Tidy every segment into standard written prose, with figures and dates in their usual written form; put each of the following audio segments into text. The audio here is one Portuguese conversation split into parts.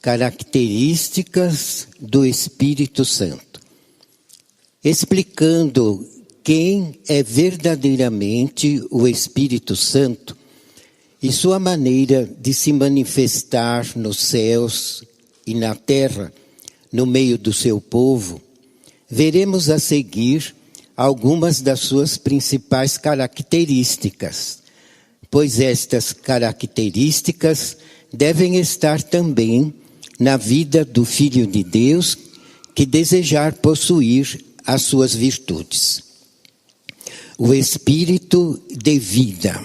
características do Espírito Santo, explicando quem é verdadeiramente o Espírito Santo e sua maneira de se manifestar nos céus e na terra, no meio do seu povo. Veremos a seguir algumas das suas principais características, pois estas características devem estar também na vida do Filho de Deus que desejar possuir as suas virtudes. O Espírito de vida.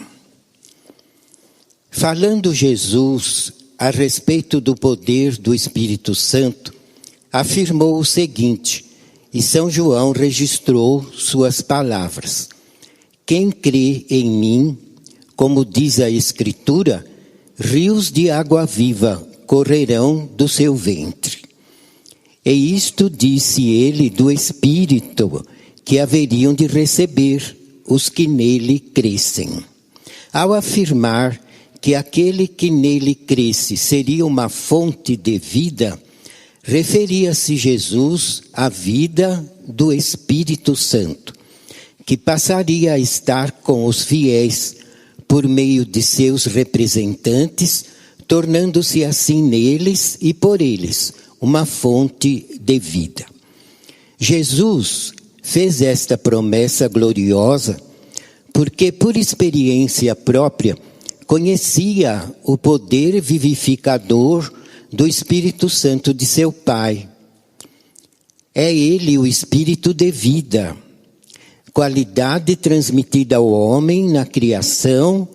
Falando Jesus a respeito do poder do Espírito Santo, afirmou o seguinte, e São João registrou suas palavras: quem crê em mim, como diz a Escritura, rios de água viva correrão do seu ventre. E isto disse ele do Espírito que haveriam de receber os que nele crescem. Ao afirmar que aquele que nele cresce seria uma fonte de vida, referia-se Jesus à vida do Espírito Santo, que passaria a estar com os fiéis por meio de seus representantes, tornando-se assim neles e por eles uma fonte de vida. Jesus fez esta promessa gloriosa porque, por experiência própria, conhecia o poder vivificador do Espírito Santo de seu Pai. É ele o Espírito de vida, qualidade transmitida ao homem na criação,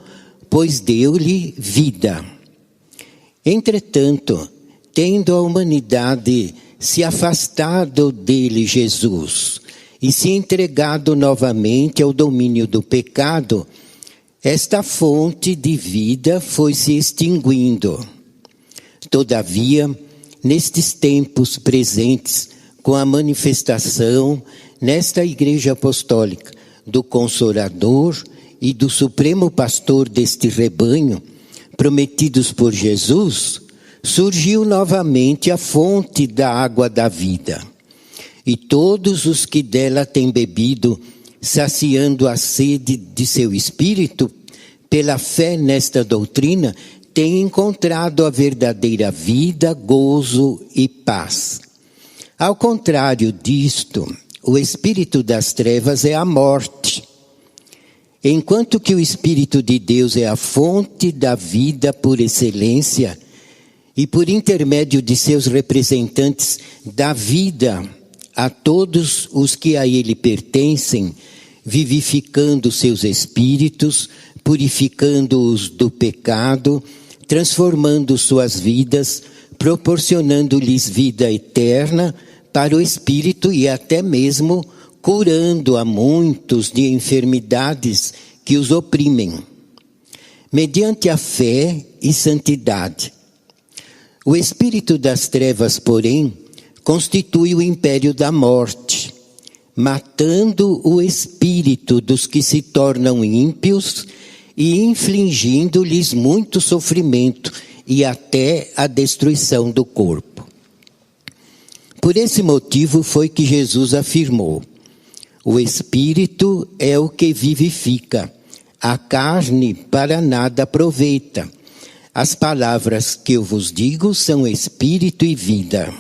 pois deu-lhe vida. Entretanto, tendo a humanidade se afastado dele, Jesus, e se entregado novamente ao domínio do pecado, esta fonte de vida foi se extinguindo. Todavia, nestes tempos presentes, com a manifestação nesta Igreja Apostólica do Consolador e do Supremo Pastor deste rebanho, prometidos por Jesus, surgiu novamente a fonte da água da vida. E todos os que dela têm bebido, saciando a sede de seu espírito, pela fé nesta doutrina, têm encontrado a verdadeira vida, gozo e paz. Ao contrário disto, o espírito das trevas é a morte, enquanto que o Espírito de Deus é a fonte da vida por excelência e por intermédio de seus representantes dá vida a todos os que a ele pertencem, vivificando seus espíritos, purificando-os do pecado, transformando suas vidas, proporcionando-lhes vida eterna para o espírito e até mesmo curando a muitos de enfermidades que os oprimem, mediante a fé e santidade. O espírito das trevas, porém, constitui o império da morte, matando o espírito dos que se tornam ímpios e infligindo-lhes muito sofrimento e até a destruição do corpo. Por esse motivo foi que Jesus afirmou: o Espírito é o que vivifica, a carne para nada aproveita. As palavras que eu vos digo são Espírito e vida.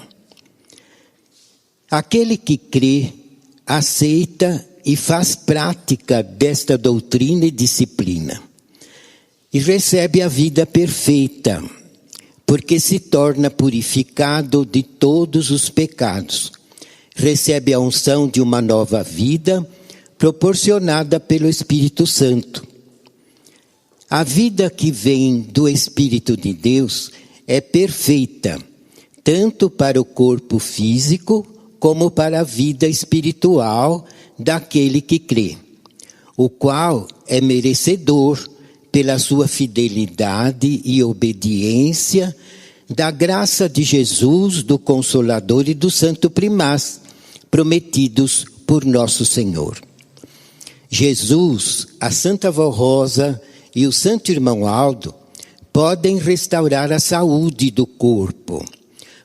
Aquele que crê, aceita e faz prática desta doutrina e disciplina, e recebe a vida perfeita, porque se torna purificado de todos os pecados. Recebe a unção de uma nova vida, proporcionada pelo Espírito Santo. A vida que vem do Espírito de Deus é perfeita, tanto para o corpo físico, como para a vida espiritual daquele que crê, o qual é merecedor, pela sua fidelidade e obediência, da graça de Jesus, do Consolador e do Santo Primaz, prometidos por nosso Senhor. Jesus, a Santa Vó Rosa e o Santo Irmão Aldo podem restaurar a saúde do corpo,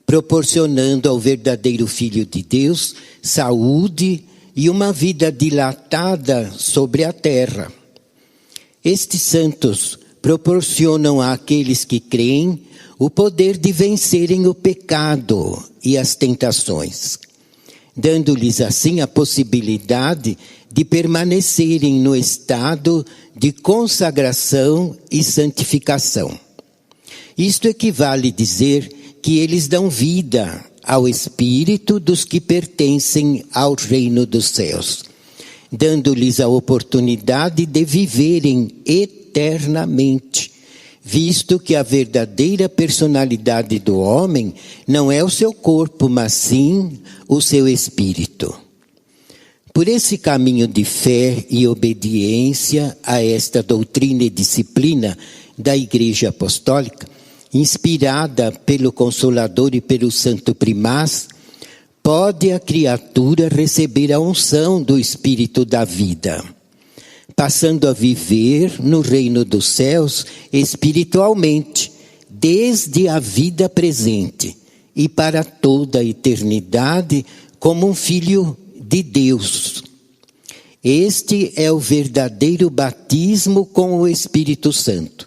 proporcionando ao verdadeiro Filho de Deus saúde e uma vida dilatada sobre a terra. Estes santos proporcionam àqueles que creem o poder de vencerem o pecado e as tentações, dando-lhes assim a possibilidade de permanecerem no estado de consagração e santificação. Isto equivale a dizer que eles dão vida ao espírito dos que pertencem ao reino dos céus, dando-lhes a oportunidade de viverem eternamente, visto que a verdadeira personalidade do homem não é o seu corpo, mas sim o seu espírito. Por esse caminho de fé e obediência a esta doutrina e disciplina da Igreja Apostólica, inspirada pelo Consolador e pelo Santo Primaz, pode a criatura receber a unção do Espírito da vida, passando a viver no reino dos céus espiritualmente, desde a vida presente e para toda a eternidade, como um filho de Deus. Este é o verdadeiro batismo com o Espírito Santo.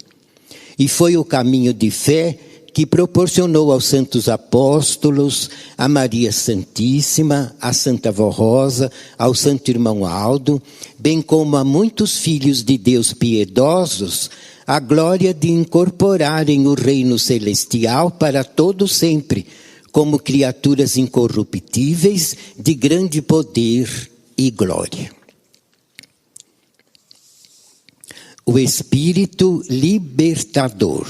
E foi o caminho de fé que proporcionou aos santos apóstolos, a Maria Santíssima, a Santa Avó Rosa, ao Santo Irmão Aldo, bem como a muitos filhos de Deus piedosos, a glória de incorporarem o reino celestial para todo sempre, como criaturas incorruptíveis de grande poder e glória. O Espírito libertador.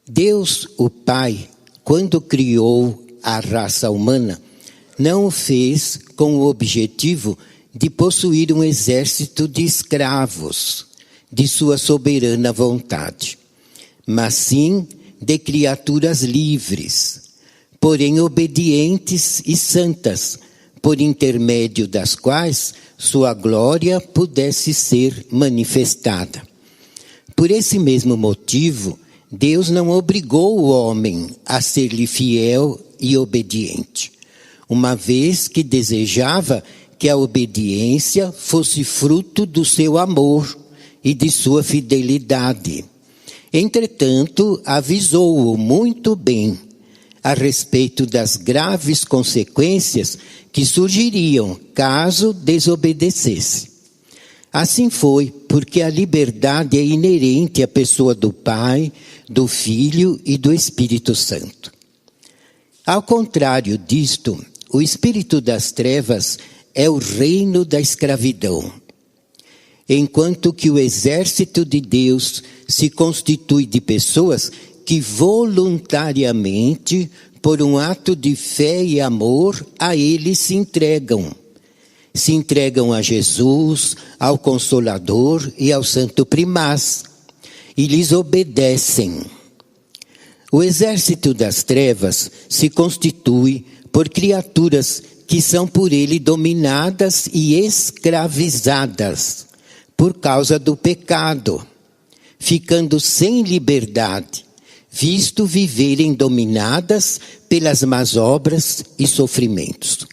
Deus, o Pai, quando criou a raça humana, não o fez com o objetivo de possuir um exército de escravos de sua soberana vontade, mas sim de criaturas livres, porém obedientes e santas, por intermédio das quais sua glória pudesse ser manifestada. Por esse mesmo motivo, Deus não obrigou o homem a ser-lhe fiel e obediente, uma vez que desejava que a obediência fosse fruto do seu amor e de sua fidelidade. Entretanto, avisou-o muito bem a respeito das graves consequências que surgiriam caso desobedecesse. Assim foi, porque a liberdade é inerente à pessoa do Pai, do Filho e do Espírito Santo. Ao contrário disto, o espírito das trevas é o reino da escravidão, enquanto que o exército de Deus se constitui de pessoas que voluntariamente, por um ato de fé e amor, a ele se entregam. Se entregam a Jesus, ao Consolador e ao Santo Primaz, e lhes obedecem. O exército das trevas se constitui por criaturas que são por ele dominadas e escravizadas por causa do pecado, ficando sem liberdade, visto viverem dominadas pelas más obras e sofrimentos.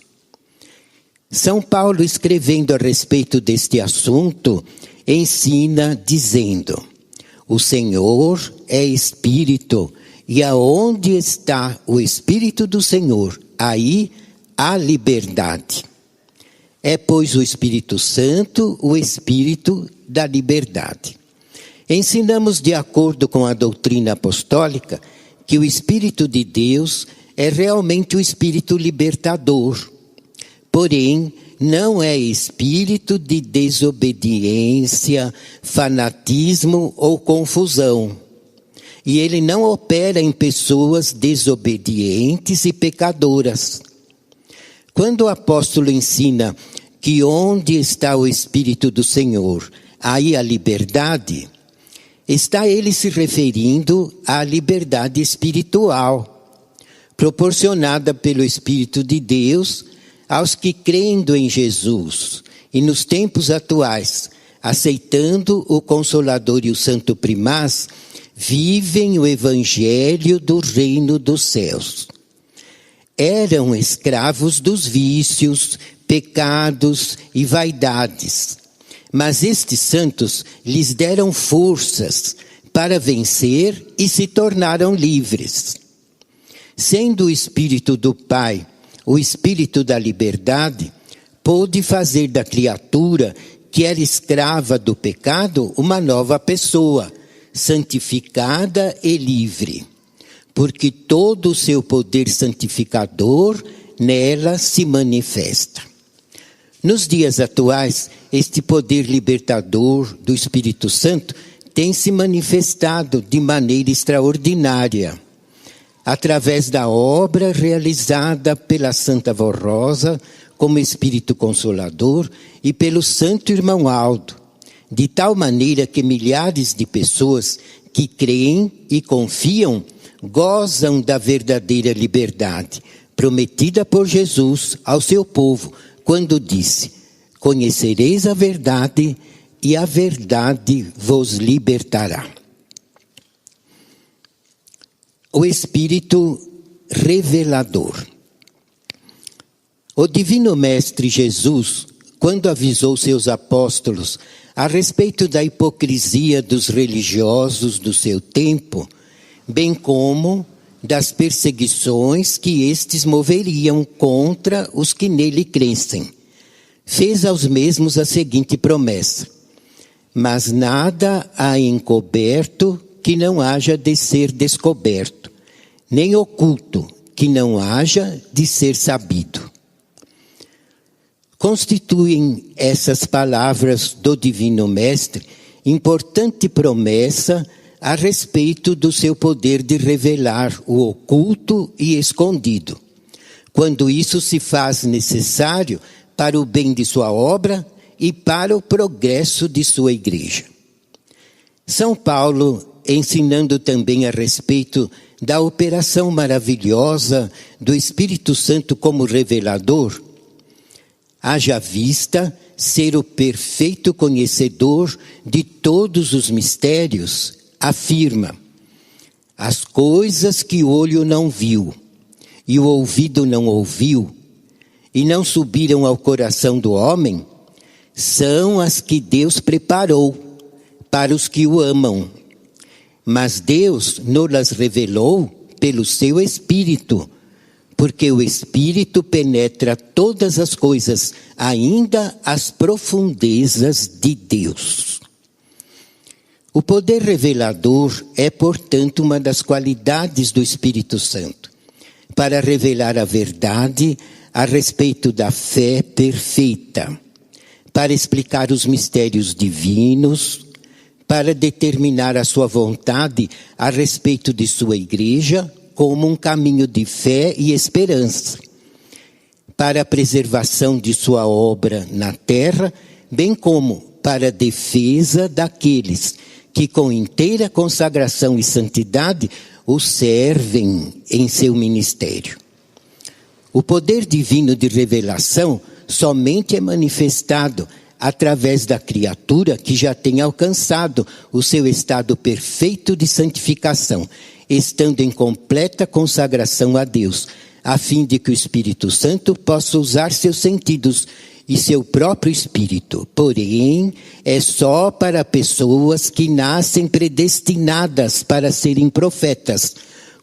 São Paulo, escrevendo a respeito deste assunto, ensina dizendo: o Senhor é Espírito, e aonde está o Espírito do Senhor, aí há liberdade. É, pois, o Espírito Santo o Espírito da liberdade. Ensinamos, de acordo com a doutrina apostólica, que o Espírito de Deus é realmente o Espírito libertador. Porém, não é espírito de desobediência, fanatismo ou confusão. E ele não opera em pessoas desobedientes e pecadoras. Quando o apóstolo ensina que onde está o Espírito do Senhor, aí a liberdade, está ele se referindo à liberdade espiritual, proporcionada pelo Espírito de Deus aos que, crendo em Jesus e nos tempos atuais, aceitando o Consolador e o Santo Primaz, vivem o evangelho do reino dos céus. Eram escravos dos vícios, pecados e vaidades, mas estes santos lhes deram forças para vencer e se tornaram livres. Sendo o Espírito do Pai o Espírito da liberdade, pôde fazer da criatura que era escrava do pecado uma nova pessoa, santificada e livre, porque todo o seu poder santificador nela se manifesta. Nos dias atuais, este poder libertador do Espírito Santo tem se manifestado de maneira extraordinária, através da obra realizada pela Santa Vó Rosa como Espírito Consolador e pelo Santo Irmão Aldo, de tal maneira que milhares de pessoas que creem e confiam gozam da verdadeira liberdade, prometida por Jesus ao seu povo, quando disse: conhecereis a verdade e a verdade vos libertará. O Espírito revelador. O Divino Mestre Jesus, quando avisou seus apóstolos a respeito da hipocrisia dos religiosos do seu tempo, bem como das perseguições que estes moveriam contra os que nele crescem, fez aos mesmos a seguinte promessa: mas nada há encoberto que não haja de ser descoberto, nem oculto que não haja de ser sabido. Constituem essas palavras do Divino Mestre importante promessa a respeito do seu poder de revelar o oculto e escondido, quando isso se faz necessário para o bem de sua obra e para o progresso de sua igreja. São Paulo, ensinando também a respeito da operação maravilhosa do Espírito Santo como revelador, haja vista ser o perfeito conhecedor de todos os mistérios, afirma: as coisas que o olho não viu e o ouvido não ouviu e não subiram ao coração do homem, são as que Deus preparou para os que o amam. Mas Deus nos revelou pelo seu Espírito, porque o Espírito penetra todas as coisas, ainda as profundezas de Deus. O poder revelador é, portanto, uma das qualidades do Espírito Santo, para revelar a verdade a respeito da fé perfeita, para explicar os mistérios divinos, para determinar a sua vontade a respeito de sua igreja como um caminho de fé e esperança, para a preservação de sua obra na terra, bem como para a defesa daqueles que com inteira consagração e santidade o servem em seu ministério. O poder divino de revelação somente é manifestado através da criatura que já tem alcançado o seu estado perfeito de santificação, estando em completa consagração a Deus, a fim de que o Espírito Santo possa usar seus sentidos e seu próprio espírito. Porém, é só para pessoas que nascem predestinadas para serem profetas,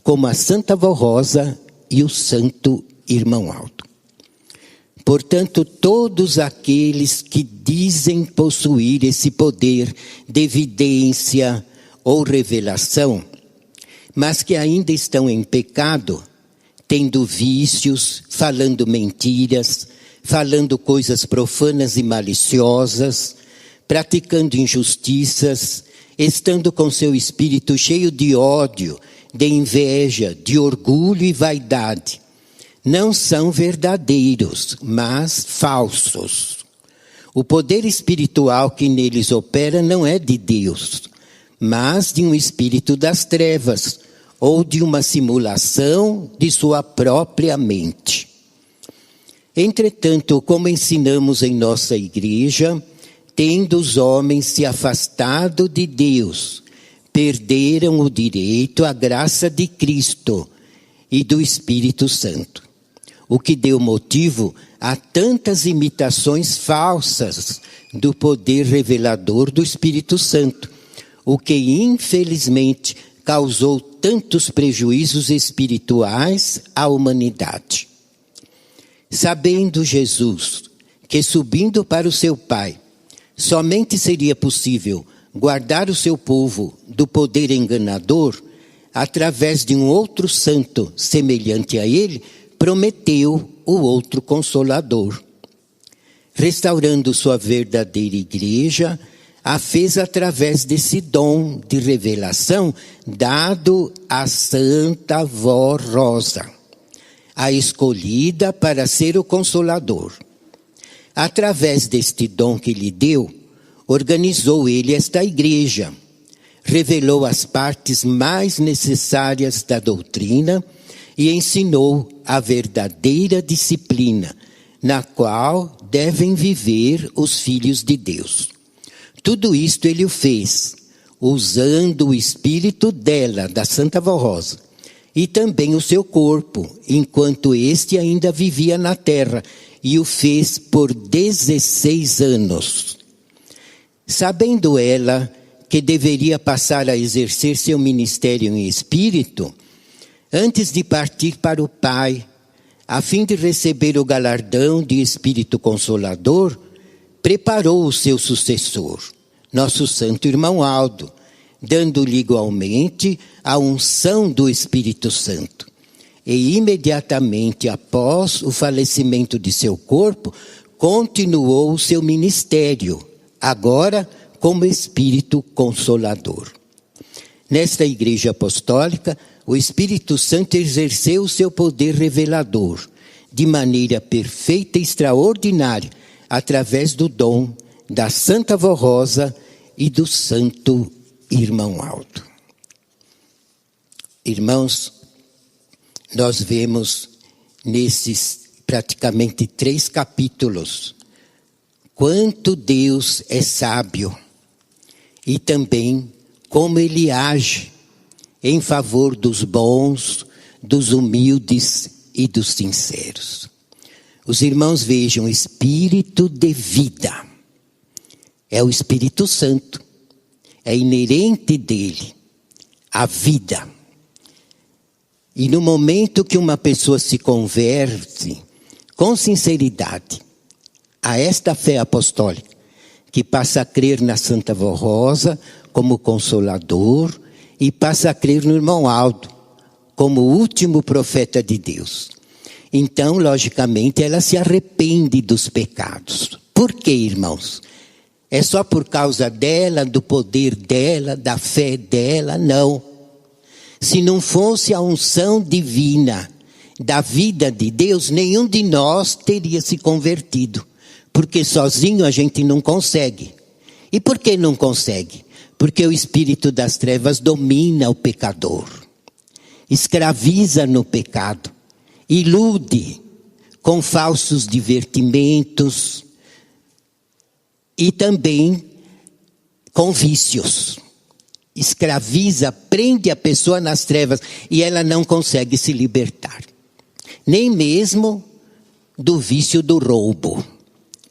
como a Santa Vó Rosa e o Santo Irmão Aldo. Portanto, todos aqueles que dizem possuir esse poder de evidência ou revelação, mas que ainda estão em pecado, tendo vícios, falando mentiras, falando coisas profanas e maliciosas, praticando injustiças, estando com seu espírito cheio de ódio, de inveja, de orgulho e vaidade, não são verdadeiros, mas falsos. O poder espiritual que neles opera não é de Deus, mas de um espírito das trevas, ou de uma simulação de sua própria mente. Entretanto, como ensinamos em nossa igreja, tendo os homens se afastado de Deus, perderam o direito à graça de Cristo e do Espírito Santo, o que deu motivo a tantas imitações falsas do poder revelador do Espírito Santo, o que infelizmente causou tantos prejuízos espirituais à humanidade. Sabendo Jesus que subindo para o seu Pai, somente seria possível guardar o seu povo do poder enganador, através de um outro santo semelhante a ele, prometeu o outro Consolador. Restaurando sua verdadeira igreja, a fez através desse dom de revelação dado à Santa Vó Rosa, a escolhida para ser o Consolador. Através deste dom que lhe deu, organizou ele esta igreja, revelou as partes mais necessárias da doutrina e ensinou a verdadeira disciplina, na qual devem viver os filhos de Deus. Tudo isto ele o fez, usando o espírito dela, da Santa Vó Rosa, e também o seu corpo, enquanto este ainda vivia na terra, e o fez por 16 anos. Sabendo ela que deveria passar a exercer seu ministério em espírito, antes de partir para o Pai, a fim de receber o galardão de Espírito Consolador, preparou o seu sucessor, nosso santo irmão Aldo, dando-lhe igualmente a unção do Espírito Santo. E imediatamente após o falecimento de seu corpo, continuou o seu ministério, agora como Espírito Consolador. Nesta Igreja Apostólica, o Espírito Santo exerceu o seu poder revelador, de maneira perfeita e extraordinária, através do dom da Santa Vó Rosa e do Santo Irmão Aldo. Irmãos, nós vemos nesses praticamente 3 capítulos quanto Deus é sábio e também como Ele age em favor dos bons, dos humildes e dos sinceros. Os irmãos vejam, espírito de vida é o Espírito Santo, é inerente dele, a vida. E no momento que uma pessoa se converte com sinceridade a esta fé apostólica, que passa a crer na Santa Vó Rosa como Consolador e passa a crer no irmão Aldo como o último profeta de Deus. Então, logicamente, ela se arrepende dos pecados. Por quê, irmãos? É só por causa dela, do poder dela, da fé dela? Não. Se não fosse a unção divina da vida de Deus, nenhum de nós teria se convertido. Porque sozinho a gente não consegue. E por que não consegue? Porque o espírito das trevas domina o pecador. Escraviza no pecado. Ilude com falsos divertimentos e também com vícios. Escraviza, prende a pessoa nas trevas e ela não consegue se libertar. Nem mesmo do vício do roubo.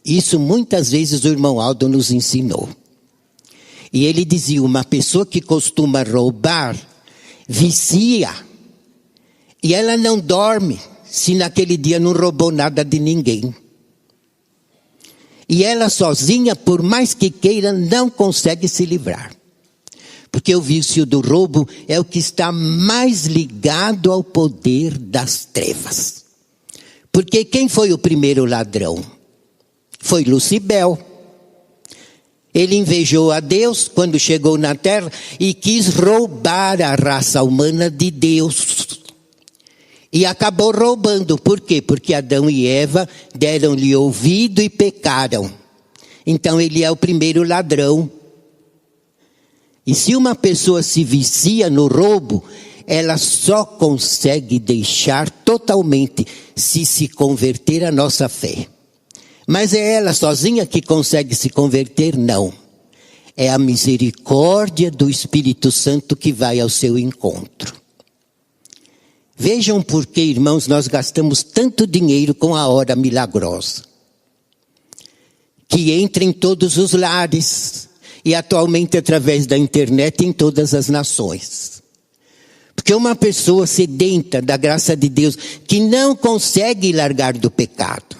Isso muitas vezes o irmão Aldo nos ensinou. E ele dizia, uma pessoa que costuma roubar, vicia. E ela não dorme se naquele dia não roubou nada de ninguém. E ela sozinha, por mais que queira, não consegue se livrar. Porque o vício do roubo é o que está mais ligado ao poder das trevas. Porque quem foi o primeiro ladrão? Foi Lucibel. Ele invejou a Deus quando chegou na terra e quis roubar a raça humana de Deus. E acabou roubando. Por quê? Porque Adão e Eva deram-lhe ouvido e pecaram. Então ele é o primeiro ladrão. E se uma pessoa se vicia no roubo, ela só consegue deixar totalmente se converter à nossa fé. Mas é ela sozinha que consegue se converter? Não. É a misericórdia do Espírito Santo que vai ao seu encontro. Vejam por que, irmãos, nós gastamos tanto dinheiro com a hora milagrosa, que entra em todos os lares e atualmente através da internet em todas as nações. Porque uma pessoa sedenta da graça de Deus, que não consegue largar do pecado,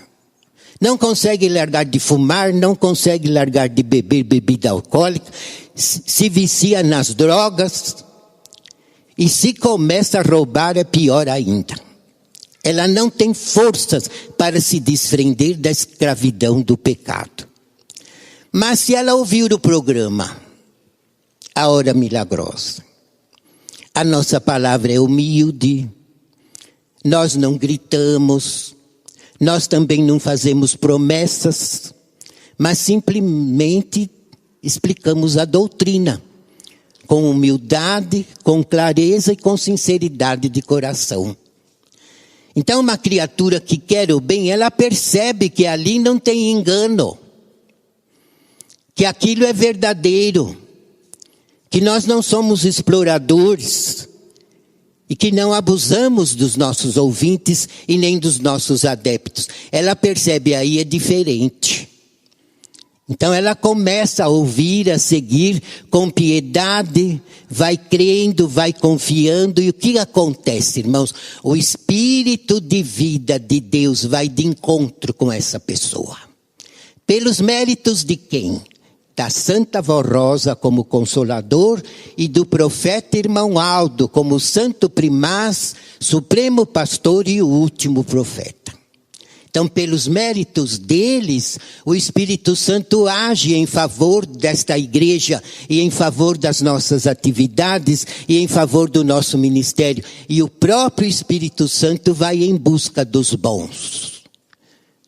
não consegue largar de fumar, não consegue largar de beber bebida alcoólica, se vicia nas drogas, e se começa a roubar é pior ainda. Ela não tem forças para se desprender da escravidão do pecado. Mas se ela ouvir o programa, A Hora Milagrosa, a nossa palavra é humilde, nós não gritamos, nós também não fazemos promessas, mas simplesmente explicamos a doutrina, com humildade, com clareza e com sinceridade de coração. Então uma criatura que quer o bem, ela percebe que ali não tem engano, que aquilo é verdadeiro, que nós não somos exploradores e que não abusamos dos nossos ouvintes e nem dos nossos adeptos. Ela percebe aí é diferente. Então ela começa a ouvir, a seguir com piedade, vai crendo, vai confiando. E o que acontece, irmãos? O Espírito de vida de Deus vai de encontro com essa pessoa. Pelos méritos de quem? Da Santa Vó Rosa como consolador e do profeta irmão Aldo como santo primaz, supremo pastor e o último profeta. Então, pelos méritos deles, o Espírito Santo age em favor desta igreja e em favor das nossas atividades e em favor do nosso ministério. E o próprio Espírito Santo vai em busca dos bons,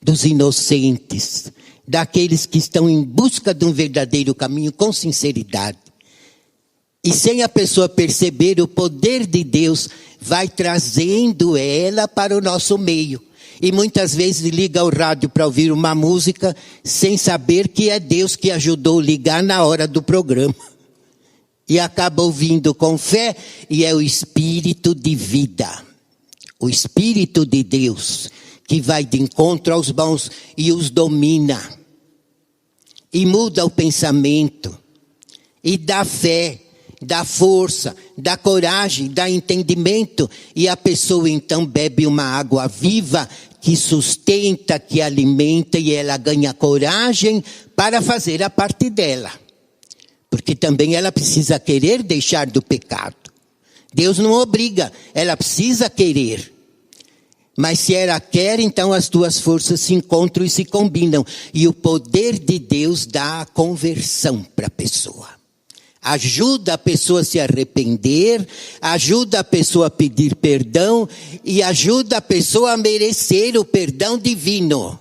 dos inocentes, daqueles que estão em busca de um verdadeiro caminho com sinceridade. E sem a pessoa perceber, o poder de Deus vai trazendo ela para o nosso meio. E muitas vezes liga o rádio para ouvir uma música sem saber que é Deus que ajudou a ligar na hora do programa. E acaba ouvindo com fé e é o Espírito de vida. O Espírito de Deus que vai de encontro aos bons e os domina. E muda o pensamento. E dá fé, dá força, dá coragem, dá entendimento. E a pessoa então bebe uma água viva que sustenta, que alimenta e ela ganha coragem para fazer a parte dela. Porque também ela precisa querer deixar do pecado. Deus não obriga, ela precisa querer. Mas se ela quer, então as duas forças se encontram e se combinam. E o poder de Deus dá a conversão para a pessoa. Ajuda a pessoa a se arrepender, ajuda a pessoa a pedir perdão e ajuda a pessoa a merecer o perdão divino.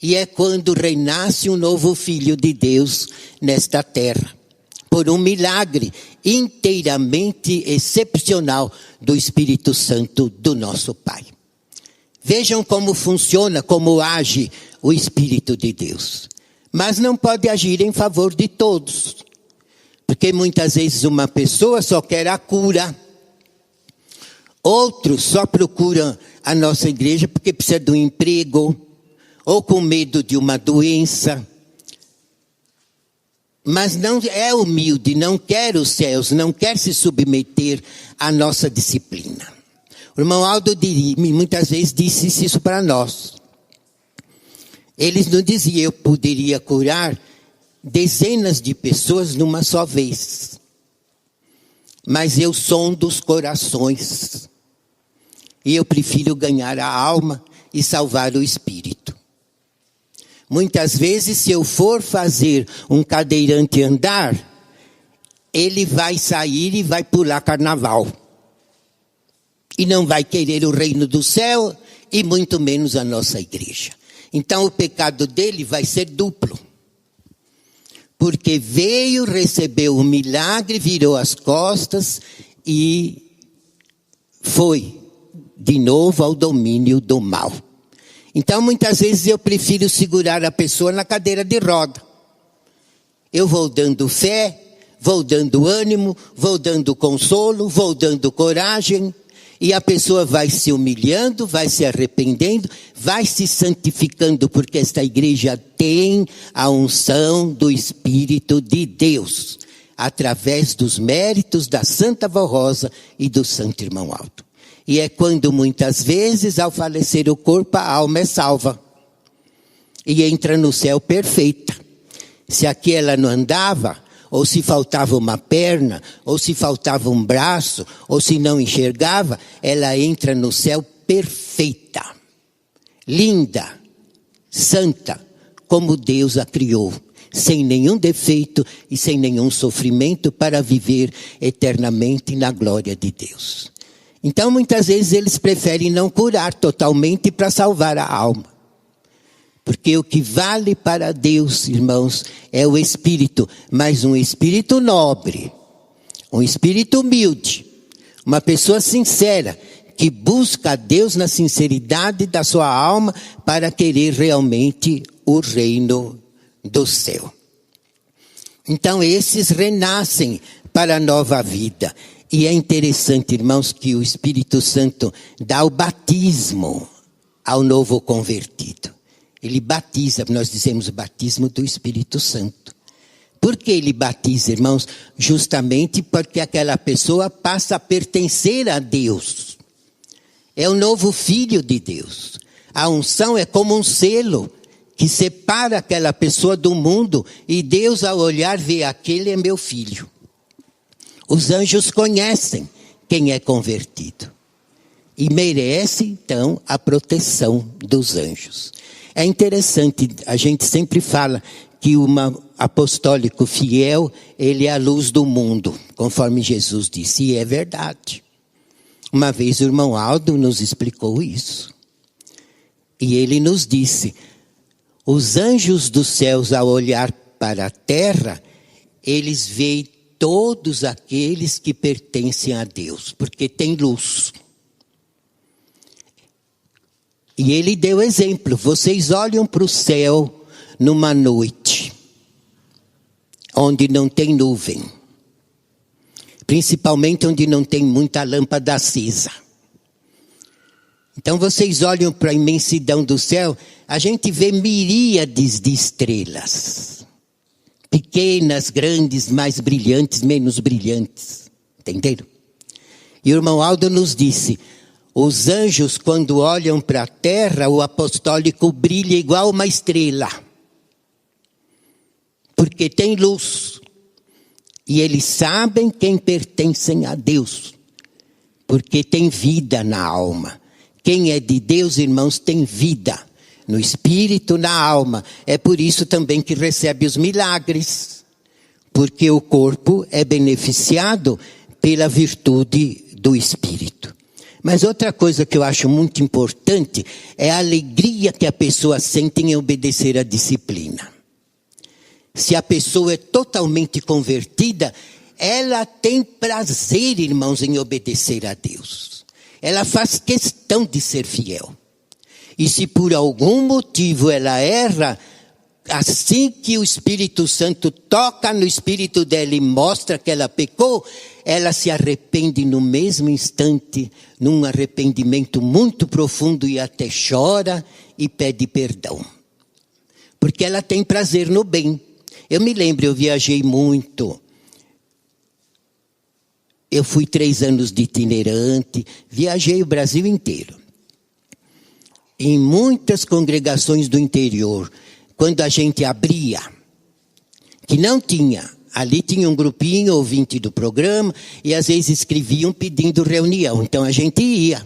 E é quando renasce um novo filho de Deus nesta terra. Por um milagre inteiramente excepcional do Espírito Santo do nosso Pai. Vejam como funciona, como age o Espírito de Deus. Mas não pode agir em favor de todos. Porque muitas vezes uma pessoa só quer a cura. Outros só procuram a nossa igreja porque precisa de um emprego. Ou com medo de uma doença. Mas não é humilde, não quer os céus, não quer se submeter à nossa disciplina. O irmão Aldo muitas vezes disse isso para nós. Eles não diziam, eu poderia curar dezenas de pessoas numa só vez. Mas eu sondo os corações. E eu prefiro ganhar a alma e salvar o espírito. Muitas vezes, se eu for fazer um cadeirante andar, ele vai sair e vai pular carnaval. E não vai querer o reino do céu e muito menos a nossa igreja. Então o pecado dele vai ser duplo. Porque veio, recebeu o milagre, virou as costas e foi de novo ao domínio do mal. Então muitas vezes eu prefiro segurar a pessoa na cadeira de roda. Eu vou dando fé, vou dando ânimo, vou dando consolo, vou dando coragem. E a pessoa vai se humilhando, vai se arrependendo, vai se santificando, porque esta igreja tem a unção do Espírito de Deus, através dos méritos da Santa Vó Rosa e do Santo Irmão Aldo. E é quando muitas vezes, ao falecer o corpo, a alma é salva. E entra no céu perfeita. Se aqui ela não andava, ou se faltava uma perna, ou se faltava um braço, ou se não enxergava, ela entra no céu perfeita, linda, santa, como Deus a criou, sem nenhum defeito e sem nenhum sofrimento, para viver eternamente na glória de Deus. Então, muitas vezes, eles preferem não curar totalmente para salvar a alma. Porque o que vale para Deus, irmãos, é o espírito, mas um espírito nobre, um espírito humilde, uma pessoa sincera, que busca a Deus na sinceridade da sua alma para querer realmente o reino do céu. Então esses renascem para a nova vida. E é interessante, irmãos, que o Espírito Santo dá o batismo ao novo convertido. Ele batiza, nós dizemos o batismo do Espírito Santo. Por que ele batiza, irmãos? Justamente porque aquela pessoa passa a pertencer a Deus. É o novo filho de Deus. A unção é como um selo que separa aquela pessoa do mundo, e Deus, ao olhar, vê: aquele é meu filho. Os anjos conhecem quem é convertido e merece, então, a proteção dos anjos. É interessante, a gente sempre fala que um apostólico fiel, ele é a luz do mundo, conforme Jesus disse, e é verdade. Uma vez o irmão Aldo nos explicou isso. E ele nos disse: os anjos dos céus, ao olhar para a terra, eles veem todos aqueles que pertencem a Deus, porque tem luz. E ele deu exemplo: vocês olham para o céu numa noite, onde não tem nuvem, principalmente onde não tem muita lâmpada acesa. Então vocês olham para a imensidão do céu, a gente vê miríades de estrelas. Pequenas, grandes, mais brilhantes, menos brilhantes. Entenderam? E o irmão Aldo nos disse: os anjos, quando olham para a terra, o apostólico brilha igual uma estrela. Porque tem luz. E eles sabem quem pertencem a Deus. Porque tem vida na alma. Quem é de Deus, irmãos, tem vida. No espírito, na alma. É por isso também que recebe os milagres. Porque o corpo é beneficiado pela virtude do espírito. Mas outra coisa que eu acho muito importante é a alegria que a pessoa sente em obedecer à disciplina. Se a pessoa é totalmente convertida, ela tem prazer, irmãos, em obedecer a Deus. Ela faz questão de ser fiel. E se por algum motivo ela erra, assim que o Espírito Santo toca no espírito dela e mostra que ela pecou, ela se arrepende no mesmo instante, num arrependimento muito profundo, e até chora e pede perdão. Porque ela tem prazer no bem. Eu me lembro, eu viajei muito. Eu fui 3 anos de itinerante, viajei o Brasil inteiro. Em muitas congregações do interior, quando a gente abria, que não tinha, ali tinha um grupinho ouvinte do programa, e às vezes escreviam pedindo reunião. Então a gente ia.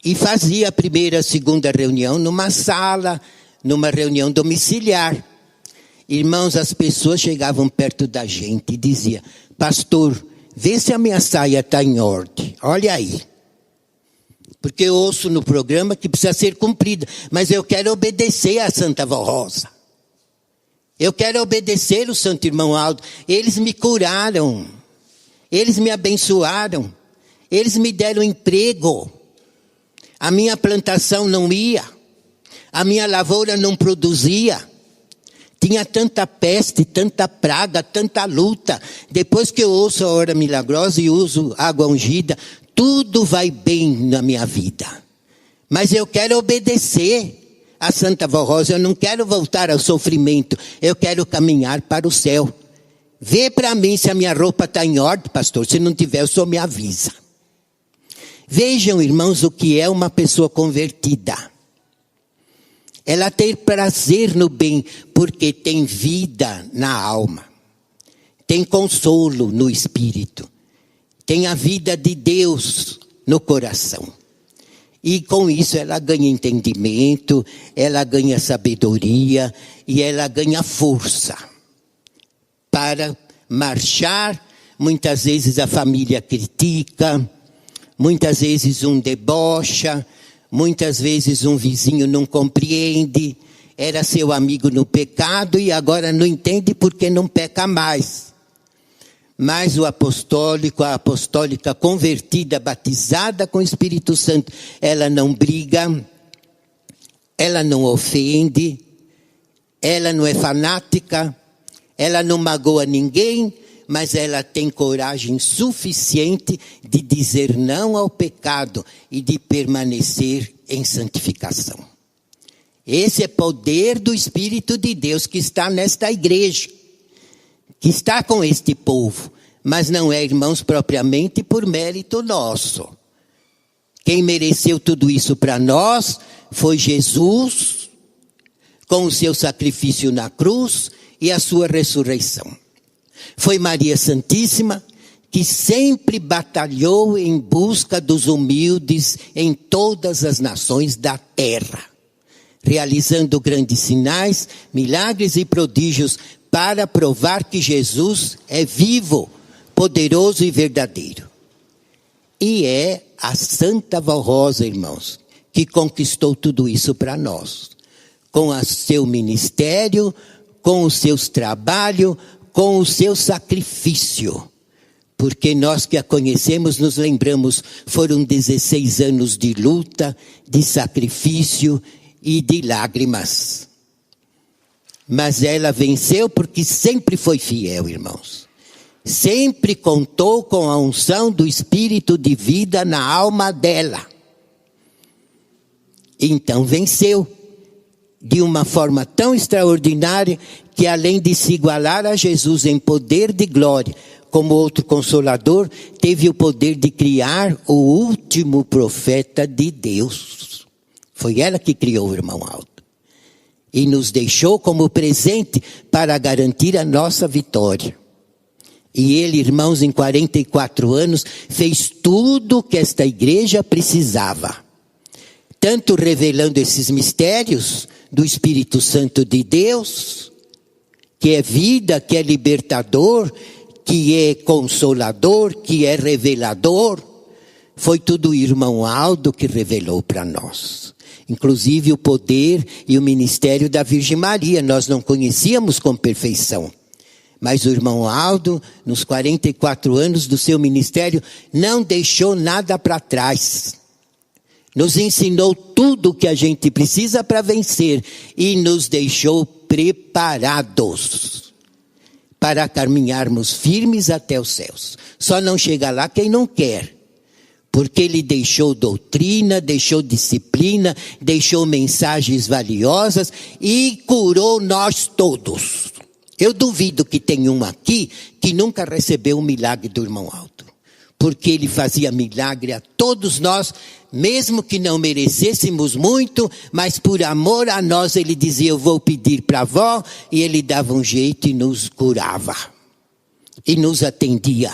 E fazia a primeira, a segunda reunião numa sala, numa reunião domiciliar. Irmãos, as pessoas chegavam perto da gente e diziam: pastor, vê se a minha saia está em ordem. Olha aí. Porque eu ouço no programa que precisa ser cumprida. Mas eu quero obedecer a Santa Vó Rosa. Eu quero obedecer o Santo Irmão Aldo. Eles me curaram. Eles me abençoaram. Eles me deram emprego. A minha plantação não ia. A minha lavoura não produzia. Tinha tanta peste, tanta praga, tanta luta. Depois que eu ouço a hora milagrosa e uso água ungida, tudo vai bem na minha vida. Mas eu quero obedecer a Santa Vó Rosa, eu não quero voltar ao sofrimento, eu quero caminhar para o céu. Vê para mim se a minha roupa está em ordem, pastor. Se não tiver, o senhor me avisa. Vejam, irmãos, o que é uma pessoa convertida. Ela tem prazer no bem, porque tem vida na alma. Tem consolo no espírito. Tem a vida de Deus no coração. E com isso ela ganha entendimento, ela ganha sabedoria e ela ganha força para marchar. Muitas vezes a família critica, muitas vezes um debocha, muitas vezes um vizinho não compreende, era seu amigo no pecado e agora não entende porque não peca mais. Mas o apostólico, a apostólica convertida, batizada com o Espírito Santo, ela não briga, ela não ofende, ela não é fanática, ela não magoa ninguém, mas ela tem coragem suficiente de dizer não ao pecado e de permanecer em santificação. Esse é poder do Espírito de Deus que está nesta igreja, que está com este povo, mas não é, irmãos, propriamente por mérito nosso. Quem mereceu tudo isso para nós foi Jesus, com o seu sacrifício na cruz e a sua ressurreição. Foi Maria Santíssima, que sempre batalhou em busca dos humildes em todas as nações da terra, realizando grandes sinais, milagres e prodígios para provar que Jesus é vivo, poderoso e verdadeiro. E é a Santa Vó Rosa, irmãos, que conquistou tudo isso para nós, com o seu ministério, com os seus trabalhos, com o seu sacrifício. Porque nós que a conhecemos nos lembramos, foram 16 anos de luta, de sacrifício e de lágrimas. Mas ela venceu porque sempre foi fiel, irmãos. Sempre contou com a unção do Espírito de vida na alma dela. Então venceu de uma forma tão extraordinária que, além de se igualar a Jesus em poder de glória, como outro consolador, teve o poder de criar o último profeta de Deus. Foi ela que criou o irmão Aldo. E nos deixou como presente para garantir a nossa vitória. E ele, irmãos, em 44 anos, fez tudo o que esta igreja precisava. Tanto revelando esses mistérios do Espírito Santo de Deus, que é vida, que é libertador, que é consolador, que é revelador. Foi tudo o irmão Aldo que revelou para nós. Inclusive o poder e o ministério da Virgem Maria, nós não conhecíamos com perfeição. Mas o irmão Aldo, nos 44 anos do seu ministério, não deixou nada para trás. Nos ensinou tudo o que a gente precisa para vencer e nos deixou preparados para caminharmos firmes até os céus. Só não chega lá quem não quer. Porque ele deixou doutrina, deixou disciplina, deixou mensagens valiosas e curou nós todos. Eu duvido que tenha um aqui que nunca recebeu o milagre do irmão Aldo. Porque ele fazia milagre a todos nós, mesmo que não merecêssemos muito, mas por amor a nós ele dizia, eu vou pedir para a avó, e ele dava um jeito e nos curava. E nos atendia,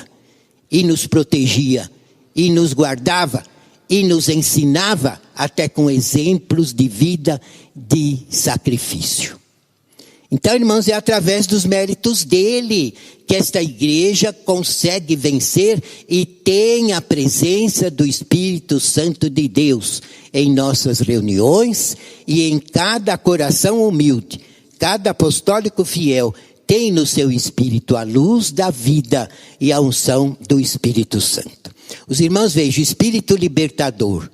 e nos protegia, e nos guardava, e nos ensinava até com exemplos de vida de sacrifício. Então, irmãos, é através dos méritos dele que esta igreja consegue vencer e tem a presença do Espírito Santo de Deus em nossas reuniões e em cada coração humilde. Cada apostólico fiel tem no seu espírito a luz da vida e a unção do Espírito Santo. Os irmãos vejam, Espírito libertador.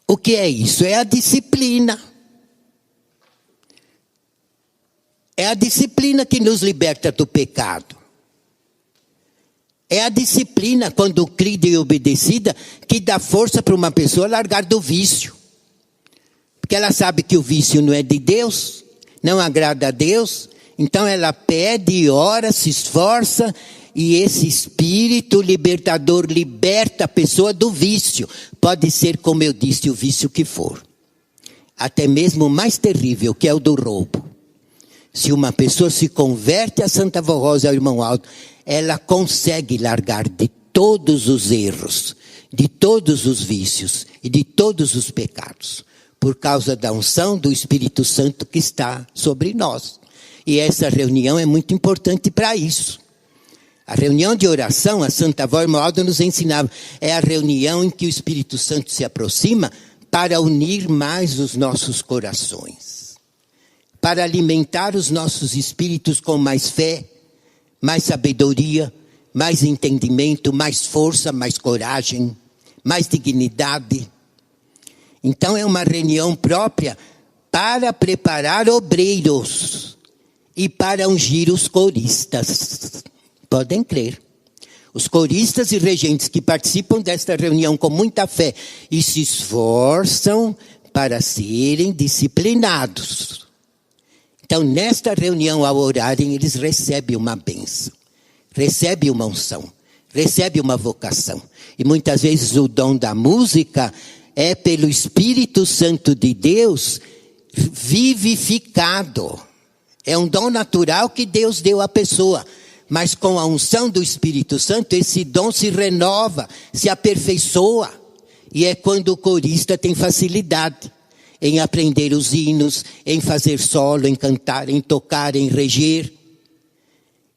O que é isso? É a disciplina. É a disciplina que nos liberta do pecado. É a disciplina, quando crida e obedecida, que dá força para uma pessoa largar do vício. Porque ela sabe que o vício não é de Deus, não agrada a Deus, então ela pede, ora, se esforça, e esse espírito libertador liberta a pessoa do vício. Pode ser, como eu disse, o vício que for. Até mesmo o mais terrível, que é o do roubo. Se uma pessoa se converte a Santa Vó Rosa, ao irmão Aldo, ela consegue largar de todos os erros, de todos os vícios e de todos os pecados, por causa da unção do Espírito Santo que está sobre nós. E essa reunião é muito importante para isso. A reunião de oração, a Santa Vó Irmão Aldo nos ensinava, é a reunião em que o Espírito Santo se aproxima para unir mais os nossos corações, para alimentar os nossos espíritos com mais fé, mais sabedoria, mais entendimento, mais força, mais coragem, mais dignidade. Então é uma reunião própria para preparar obreiros e para ungir os coristas. Podem crer. Os coristas e regentes que participam desta reunião com muita fé e se esforçam para serem disciplinados. Então, nesta reunião, ao orarem, eles recebem uma bênção, recebem uma unção, recebem uma vocação. E muitas vezes o dom da música é pelo Espírito Santo de Deus vivificado. É um dom natural que Deus deu à pessoa. Mas com a unção do Espírito Santo, esse dom se renova, se aperfeiçoa. E é quando o corista tem facilidade em aprender os hinos, em fazer solo, em cantar, em tocar, em reger.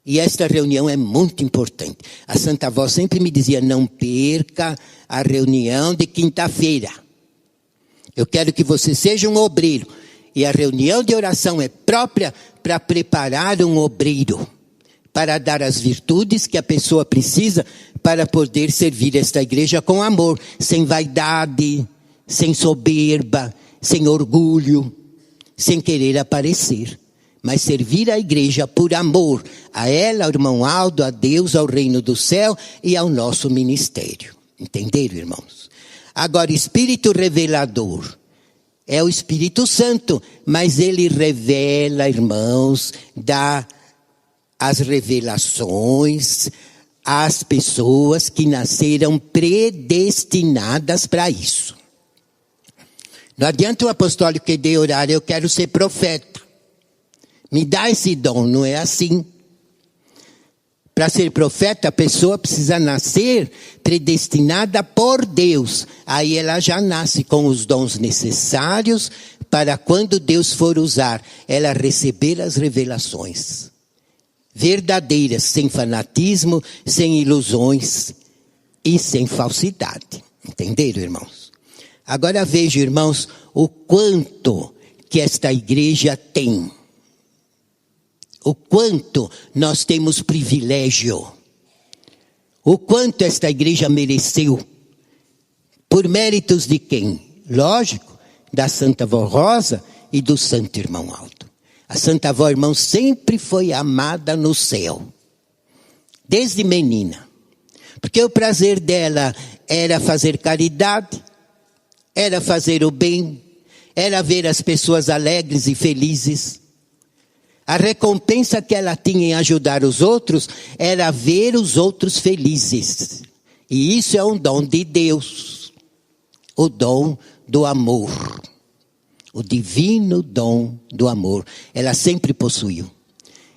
E esta reunião é muito importante. A Santa Avó sempre me dizia, não perca a reunião de quinta-feira. Eu quero que você seja um obreiro. E a reunião de oração é própria para preparar um obreiro, para dar as virtudes que a pessoa precisa para poder servir esta igreja com amor, sem vaidade, sem soberba, sem orgulho, sem querer aparecer, mas servir a igreja por amor, a ela, ao irmão Aldo, a Deus, ao reino do céu e ao nosso ministério. Entenderam, irmãos? Agora, Espírito revelador é o Espírito Santo, mas ele revela, irmãos, dá as revelações às pessoas que nasceram predestinadas para isso. Não adianta o apostólico querer orar, eu quero ser profeta. Me dá esse dom, não é assim. Para ser profeta, a pessoa precisa nascer predestinada por Deus. Aí ela já nasce com os dons necessários para quando Deus for usar, ela receber as revelações verdadeiras, sem fanatismo, sem ilusões e sem falsidade. Entenderam, irmãos? Agora veja, irmãos, o quanto que esta igreja tem. O quanto nós temos privilégio. O quanto esta igreja mereceu. Por méritos de quem? Lógico, da Santa Vó Rosa e do Santo Irmão Aldo. A Santa Vó Irmão sempre foi amada no céu. Desde menina. Porque o prazer dela era fazer caridade, era fazer o bem, era ver as pessoas alegres e felizes. A recompensa que ela tinha em ajudar os outros era ver os outros felizes. E isso é um dom de Deus. O dom do amor. O divino dom do amor. Ela sempre possuiu.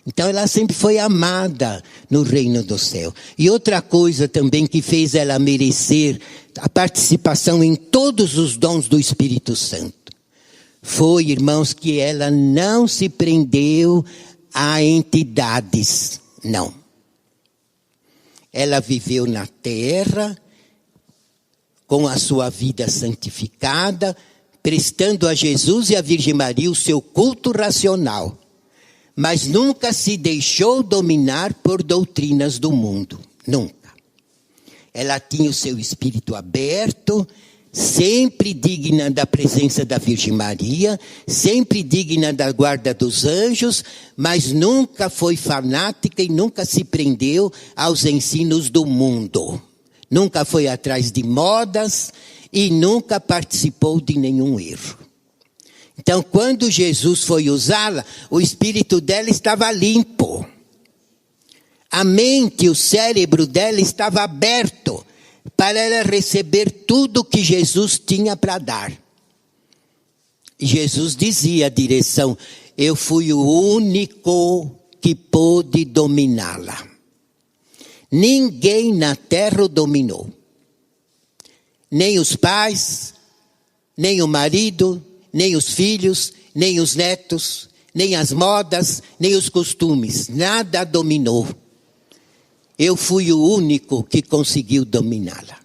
Então ela sempre foi amada no reino do céu. E outra coisa também que fez ela merecer a participação em todos os dons do Espírito Santo foi, irmãos, que ela não se prendeu a entidades, não. Ela viveu na terra com a sua vida santificada, prestando a Jesus e a Virgem Maria o seu culto racional, mas nunca se deixou dominar por doutrinas do mundo, nunca. Ela tinha o seu espírito aberto sempre digna da presença da Virgem Maria, sempre digna da guarda dos anjos, mas nunca foi fanática e nunca se prendeu aos ensinos do mundo. Nunca foi atrás de modas e nunca participou de nenhum erro. Então, quando Jesus foi usá-la, o espírito dela estava limpo. A mente, o cérebro dela estava aberto para ela receber tudo que Jesus tinha para dar. E Jesus dizia a direção: eu fui o único que pôde dominá-la. Ninguém na terra o dominou. Nem os pais, nem o marido, nem os filhos, nem os netos, nem as modas, nem os costumes. Nada dominou. Eu fui o único que conseguiu dominá-la.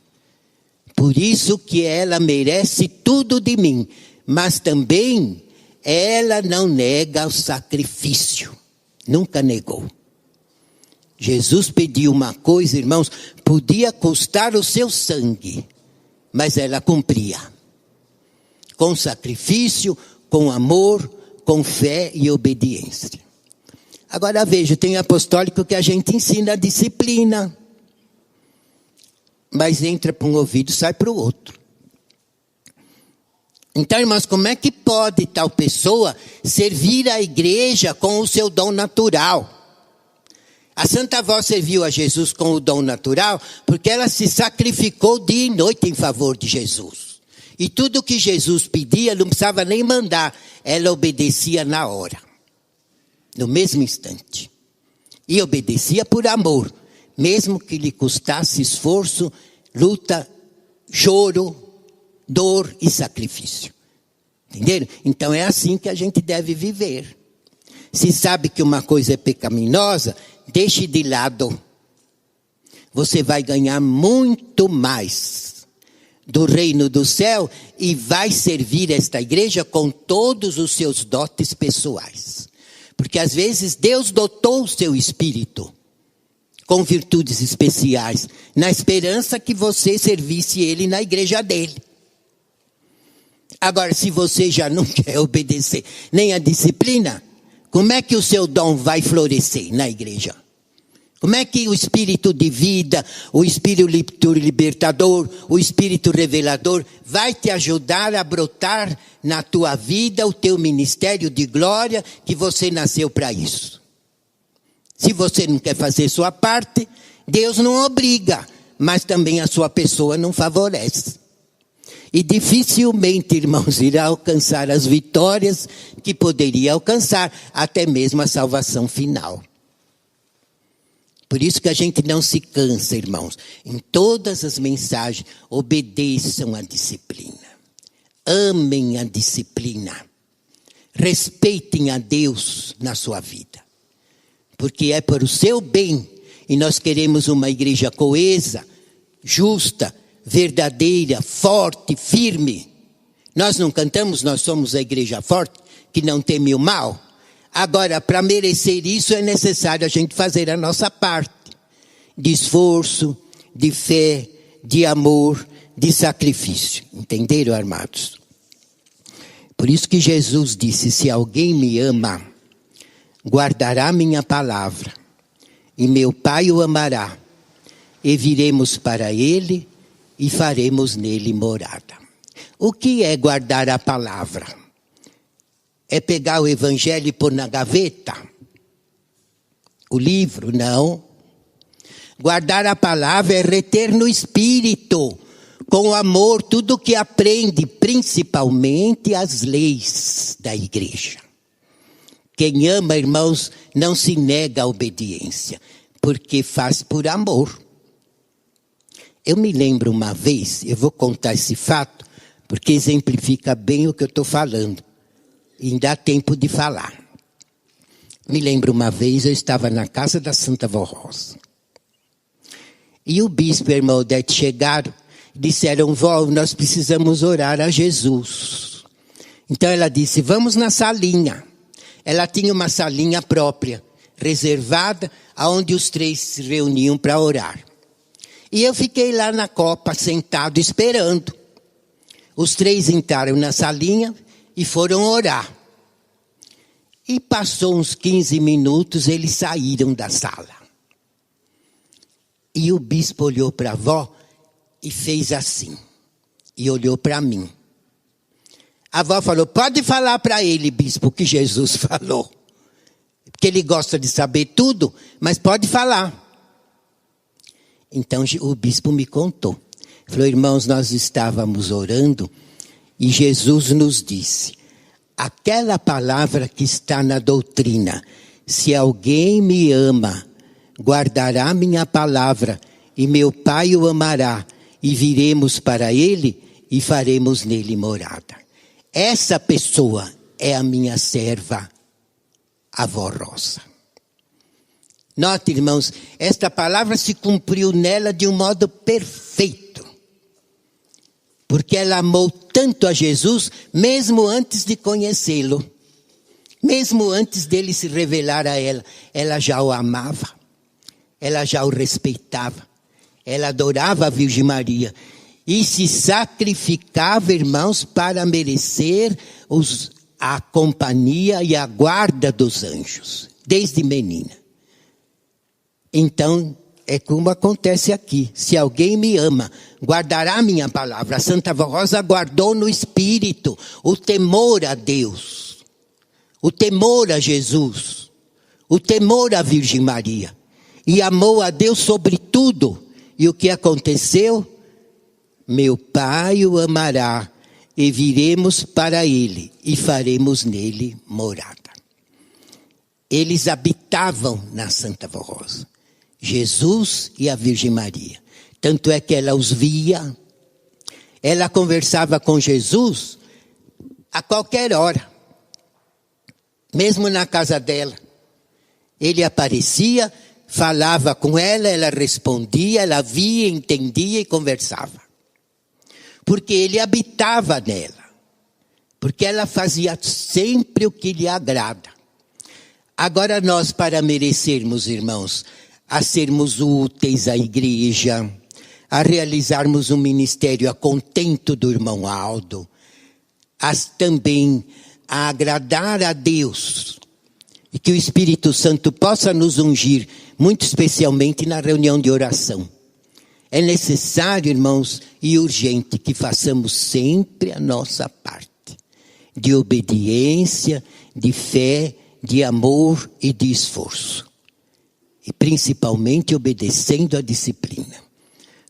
Por isso que ela merece tudo de mim. Mas também ela não nega o sacrifício. Nunca negou. Jesus pediu uma coisa, irmãos, podia custar o seu sangue. Mas ela cumpria. Com sacrifício, com amor, com fé e obediência. Agora veja, tem apostólico que a gente ensina a disciplina. Mas entra para um ouvido e sai para o outro. Então, irmãos, como é que pode tal pessoa servir a igreja com o seu dom natural? A Santa Avó serviu a Jesus com o dom natural porque ela se sacrificou dia e noite em favor de Jesus. E tudo que Jesus pedia, não precisava nem mandar, ela obedecia na hora. No mesmo instante. E obedecia por amor, mesmo que lhe custasse esforço, luta, choro, dor e sacrifício. Entenderam? Então é assim que a gente deve viver. Se sabe que uma coisa é pecaminosa, deixe de lado. Você vai ganhar muito mais do reino do céu e vai servir esta igreja com todos os seus dotes pessoais. Porque às vezes Deus dotou o seu espírito com virtudes especiais, na esperança que você servisse ele na igreja dele. Agora, se você já não quer obedecer nem a disciplina, como é que o seu dom vai florescer na igreja? Como é que o espírito de vida, o espírito libertador, o espírito revelador vai te ajudar a brotar na tua vida o teu ministério de glória que você nasceu para isso? Se você não quer fazer sua parte, Deus não obriga, mas também a sua pessoa não favorece. E dificilmente, irmãos, irá alcançar as vitórias que poderia alcançar, até mesmo a salvação final. Por isso que a gente não se cansa, irmãos. Em todas as mensagens, obedeçam à disciplina. Amem a disciplina. Respeitem a Deus na sua vida. Porque é para o seu bem. E nós queremos uma igreja coesa, justa, verdadeira, forte, firme. Nós não cantamos, nós somos a igreja forte, que não teme o mal. Agora, para merecer isso, é necessário a gente fazer a nossa parte. De esforço, de fé, de amor, de sacrifício. Entenderam, amados? Por isso que Jesus disse, se alguém me ama, guardará minha palavra, e meu Pai o amará, e viremos para ele, e faremos nele morada. O que é guardar a palavra? É pegar o evangelho e pôr na gaveta? O livro? Não. Guardar a palavra é reter no espírito, com amor, tudo que aprende, principalmente as leis da igreja. Quem ama, irmãos, não se nega à obediência, porque faz por amor. Eu me lembro uma vez, eu vou contar esse fato, porque exemplifica bem o que eu estou falando. E dá tempo de falar. Me lembro uma vez, eu estava na casa da Santa Vó Rosa. E o bispo e a irmã Odete chegaram e disseram, vó, nós precisamos orar a Jesus. Então ela disse, vamos na salinha. Ela tinha uma salinha própria, reservada, onde os três se reuniam para orar. E eu fiquei lá na copa, sentado, esperando. Os 3 entraram na salinha e foram orar. E passou uns 15 minutos, eles saíram da sala. E o bispo olhou para a avó e fez assim. E olhou para mim. A avó falou, pode falar para ele, bispo, o que Jesus falou. Porque ele gosta de saber tudo, mas pode falar. Então o bispo me contou. Falou, irmãos, nós estávamos orando e Jesus nos disse, aquela palavra que está na doutrina, se alguém me ama, guardará minha palavra e meu Pai o amará e viremos para ele e faremos nele morada. Essa pessoa é a minha serva, a avó Rosa. Note, irmãos, esta palavra se cumpriu nela de um modo perfeito. Porque ela amou tanto a Jesus, mesmo antes de conhecê-lo. Mesmo antes dele se revelar a ela, ela já o amava. Ela já o respeitava. Ela adorava a Virgem Maria. E se sacrificava, irmãos, para merecer a companhia e a guarda dos anjos. Desde menina. Então, é como acontece aqui. Se alguém me ama, guardará minha palavra. A Santa Rosa guardou no espírito o temor a Deus, o temor a Jesus, o temor à Virgem Maria. E amou a Deus sobre tudo. E o que aconteceu? Meu Pai o amará e viremos para ele e faremos nele morada. Eles habitavam na Santa Rosa. Jesus e a Virgem Maria. Tanto é que ela os via. Ela conversava com Jesus a qualquer hora. Mesmo na casa dela. Ele aparecia, falava com ela, ela respondia, ela via, entendia e conversava. Porque ele habitava nela. Porque ela fazia sempre o que lhe agrada. Agora nós, para merecermos, irmãos, a sermos úteis à igreja, a realizarmos um ministério a contento do irmão Aldo, também a agradar a Deus, e que o Espírito Santo possa nos ungir, muito especialmente na reunião de oração. É necessário, irmãos, e urgente que façamos sempre a nossa parte, de obediência, de fé, de amor e de esforço. E principalmente obedecendo a disciplina.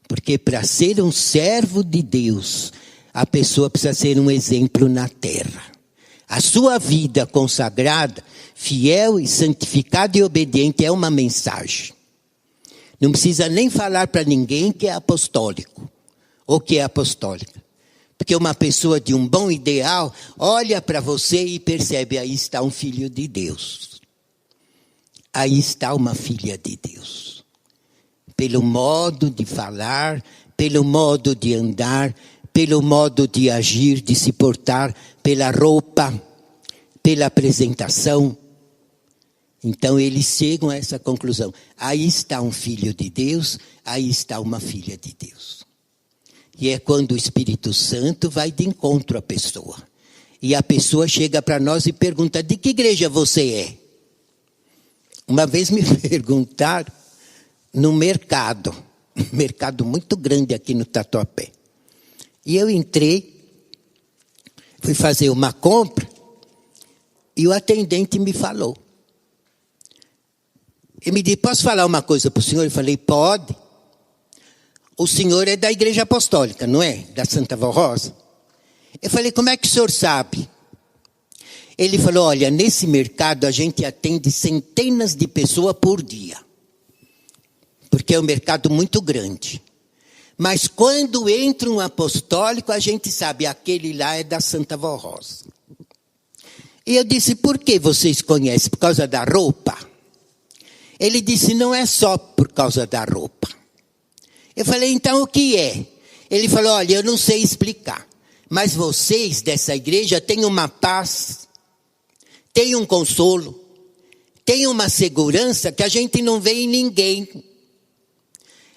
Porque para ser um servo de Deus, a pessoa precisa ser um exemplo na terra. A sua vida consagrada, fiel e santificada e obediente é uma mensagem. Não precisa nem falar para ninguém que é apostólico ou que é apostólica. Porque uma pessoa de um bom ideal olha para você e percebe, aí está um filho de Deus. Aí está uma filha de Deus. Pelo modo de falar, pelo modo de andar, pelo modo de agir, de se portar, pela roupa, pela apresentação. Então eles chegam a essa conclusão. Aí está um filho de Deus, aí está uma filha de Deus. E é quando o Espírito Santo vai de encontro à pessoa. E a pessoa chega para nós e pergunta, de que igreja você é? Uma vez me perguntaram no mercado, um mercado muito grande aqui no Tatuapé. E eu entrei, fui fazer uma compra e o atendente me falou. Ele me disse, posso falar uma coisa para o senhor? Eu falei, pode. O senhor é da Igreja Apostólica, não é? Da Santa Vó Rosa. Eu falei, como é que o senhor sabe? Ele falou, olha, nesse mercado a gente atende centenas de pessoas por dia. Porque é um mercado muito grande. Mas quando entra um apostólico, a gente sabe, aquele lá é da Santa Vó Rosa. E eu disse, por que vocês conhecem? Por causa da roupa? Ele disse, não é só por causa da roupa. Eu falei, então o que é? Ele falou, olha, eu não sei explicar. Mas vocês dessa igreja têm uma paz, têm um consolo, têm uma segurança que a gente não vê em ninguém.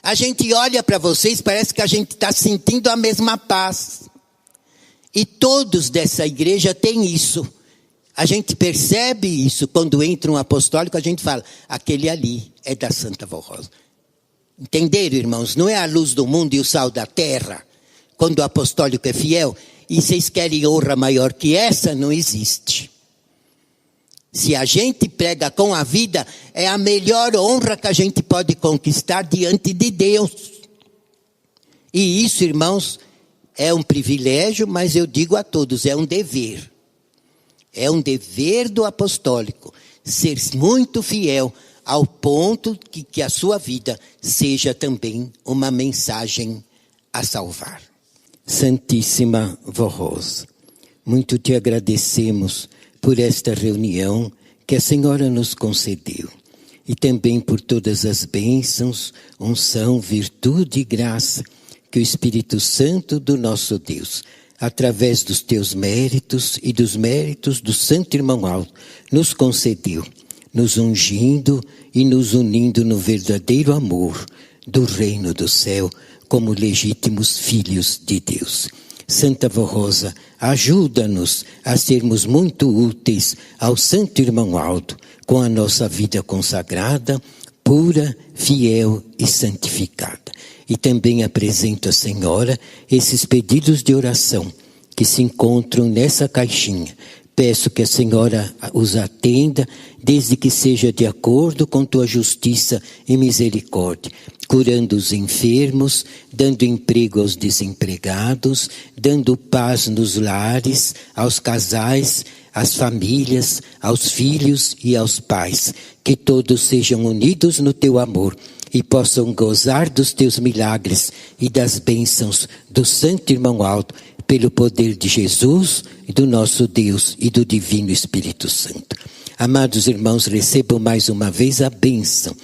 A gente olha para vocês, parece que a gente está sentindo a mesma paz. E todos dessa igreja têm isso. A gente percebe isso quando entra um apostólico, a gente fala, aquele ali é da Santa Vó Rosa. Entenderam, irmãos? Não é a luz do mundo e o sal da terra. Quando o apostólico é fiel, e vocês querem honra maior que essa, não existe. Se a gente prega com a vida, é a melhor honra que a gente pode conquistar diante de Deus. E isso, irmãos, é um privilégio, mas eu digo a todos, é um dever. É um dever do apostólico ser muito fiel ao ponto que a sua vida seja também uma mensagem a salvar. Santíssima Vó Rosa, muito te agradecemos por esta reunião que a Senhora nos concedeu e também por todas as bênçãos, unção, virtude e graça que o Espírito Santo do nosso Deus, através dos teus méritos e dos méritos do Santo Irmão Aldo, nos concedeu, nos ungindo e nos unindo no verdadeiro amor do reino do céu, como legítimos filhos de Deus. Santa Vó Rosa, ajuda-nos a sermos muito úteis ao Santo Irmão Aldo, com a nossa vida consagrada, pura, fiel e santificada. E também apresento à Senhora esses pedidos de oração que se encontram nessa caixinha. Peço que a Senhora os atenda, desde que seja de acordo com tua justiça e misericórdia, curando os enfermos, dando emprego aos desempregados, dando paz nos lares, aos casais, às famílias, aos filhos e aos pais, que todos sejam unidos no teu amor e possam gozar dos teus milagres e das bênçãos do Santo Irmão Aldo, pelo poder de Jesus, e do nosso Deus e do Divino Espírito Santo. Amados irmãos, recebam mais uma vez a bênção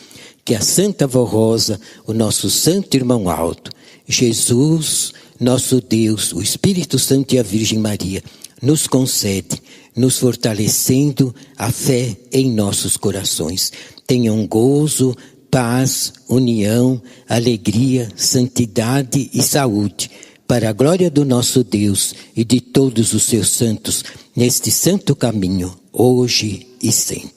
que a Santa Vó Rosa, o nosso Santo Irmão Aldo, Jesus, nosso Deus, o Espírito Santo e a Virgem Maria, nos concede, nos fortalecendo a fé em nossos corações. Tenham gozo, paz, união, alegria, santidade e saúde, para a glória do nosso Deus e de todos os seus santos, neste santo caminho, hoje e sempre.